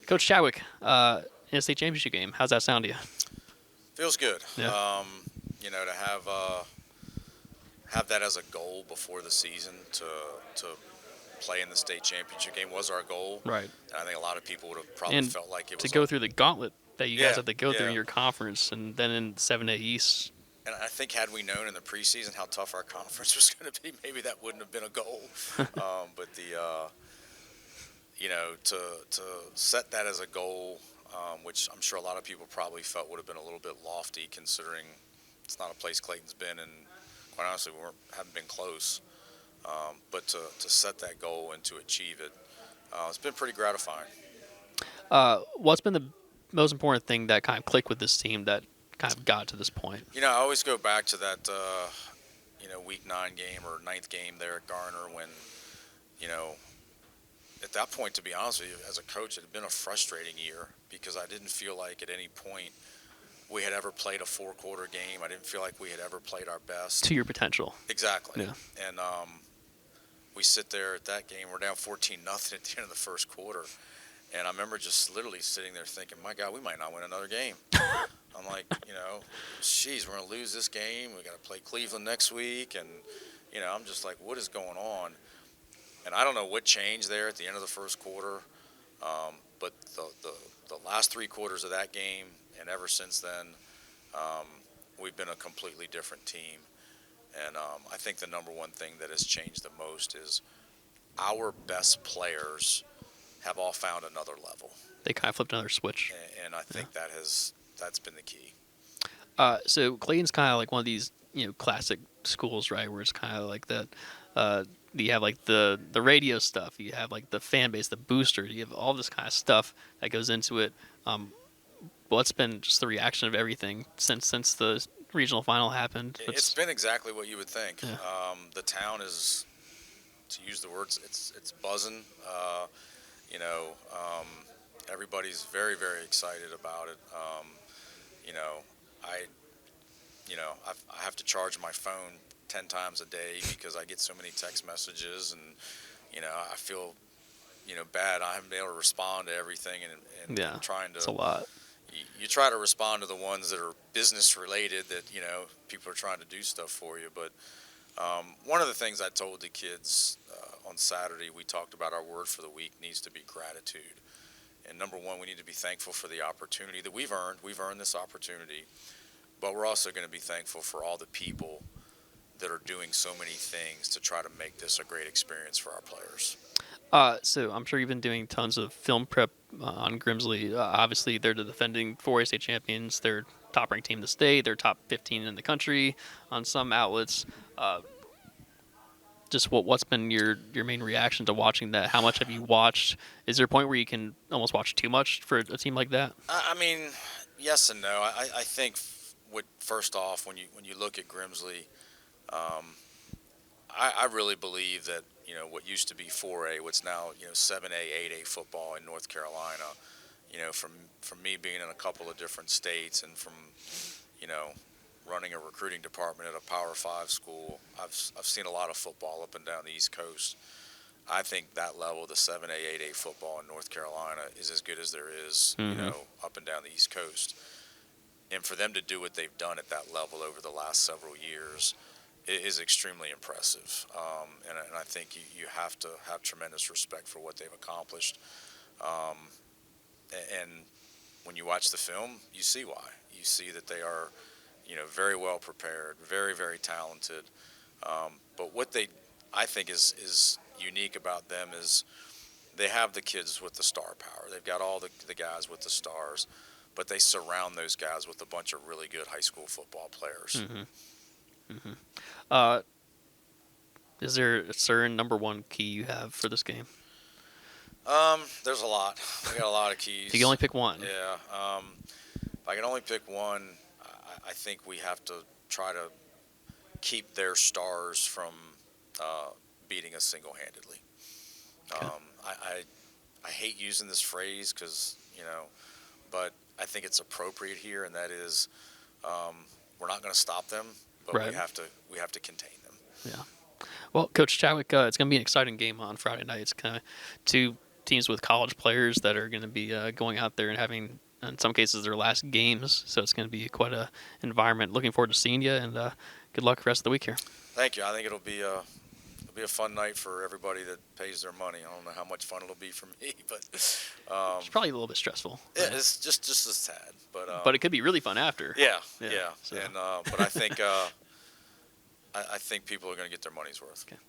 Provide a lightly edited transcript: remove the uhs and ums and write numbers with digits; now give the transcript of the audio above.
Coach Chadwick, NCAA championship game. How's that sound to you? Feels good. Yeah. To have that as a goal before the season to play in the state championship game was our goal. Right. And I think a lot of people would have probably And felt like it to was go through the gauntlet that you guys yeah, have to go through yeah. in your conference, and then in 7A East. And I think had we known in the preseason how tough our conference was going to be, maybe that wouldn't have been a goal. But to set that as a goal, which I'm sure a lot of people probably felt would have been a little bit lofty, considering it's not a place Clayton's been, and quite honestly, haven't been close. But to set that goal and to achieve it, it's been pretty gratifying. What's been the most important thing that kind of clicked with this team that kind of got to this point? I always go back to that, week 9 game or 9th game there at Garner when, at that point, to be honest with you, as a coach, it had been a frustrating year because I didn't feel like at any point we had ever played a 4-quarter game. I didn't feel like we had ever played our best. To your potential. Exactly. Yeah. And we sit there at that game. We're down 14-0 at the end of the first quarter. And I remember just literally sitting there thinking, my God, we might not win another game. I'm like, geez, we're going to lose this game. We got to play Cleveland next week. And, I'm just like, what is going on? And I don't know what changed there at the end of the first quarter. But the last 3 quarters of that game and ever since then, we've been a completely different team. And I think the number one thing that has changed the most is our best players have all found another level. They kind of flipped another switch. And I think that's been the key. So Clayton's kind of like one of these, classic schools, right, where it's kind of like that. You have like the radio stuff, you have like the fan base, the booster, you have all this kind of stuff that goes into it. What's been just the reaction of everything since the regional final happened? It's been exactly what you would think. Yeah. The town is, to use the words, it's buzzing. Everybody's very, very excited about it. I have to charge my phone 10 times a day because I get so many text messages, and I feel bad. I haven't been able to respond to everything, and Yeah, trying to. it's a lot. You try to respond to the ones that are business related that people are trying to do stuff for you. But one of the things I told the kids on Saturday, we talked about our word for the week needs to be gratitude. And number one, we need to be thankful for the opportunity that we've earned. We've earned this opportunity, but we're also going to be thankful for all the people that are doing so many things to try to make this a great experience for our players. So I'm sure you've been doing tons of film prep on Grimsley. Obviously, they're the defending 4A state champions. They're top-ranked team in the state. They're top 15 in the country on some outlets. Just what's been your main reaction to watching that? How much have you watched? Is there a point where you can almost watch too much for a team like that? I mean, yes and no. I think first off, when you look at Grimsley, I really believe that what used to be 4A, what's now 7A, 8A football in North Carolina. From me being in a couple of different states and from running a recruiting department at a Power 5 school, I've seen a lot of football up and down the East Coast. I think that level, the 7A, 8A football in North Carolina, is as good as there is, up and down the East Coast. And for them to do what they've done at that level over the last several years is extremely impressive. And I think you have to have tremendous respect for what they've accomplished. And when you watch the film, you see why. You see that they are, very well prepared, very, very talented. But what I think is unique about them is they have the kids with the star power. They've got all the guys with the stars, but they surround those guys with a bunch of really good high school football players. Mm-hmm. Mm-hmm. Is there a certain number one key you have for this game? There's a lot. We got a lot of keys. If you can only pick one. Yeah. If I can only pick one, I think we have to try to keep their stars from beating us single-handedly. Okay. I hate using this phrase because, but I think it's appropriate here, and that is we're not going to stop them, but Right. we have to contain them. Yeah. Well, Coach Chadwick, it's going to be an exciting game on Friday night. It's kind of two teams with college players that are going to be going out there and having, in some cases, their last games. So it's going to be quite a environment. Looking forward to seeing you, and good luck the rest of the week here. Thank you. I think it'll be a fun night for everybody that pays their money. I don't know how much fun it'll be for me, but It's probably a little bit stressful. yeah, it's just a tad. But it could be really fun after. Yeah. Yeah, so. And but I think I think people are going to get their money's worth. Okay.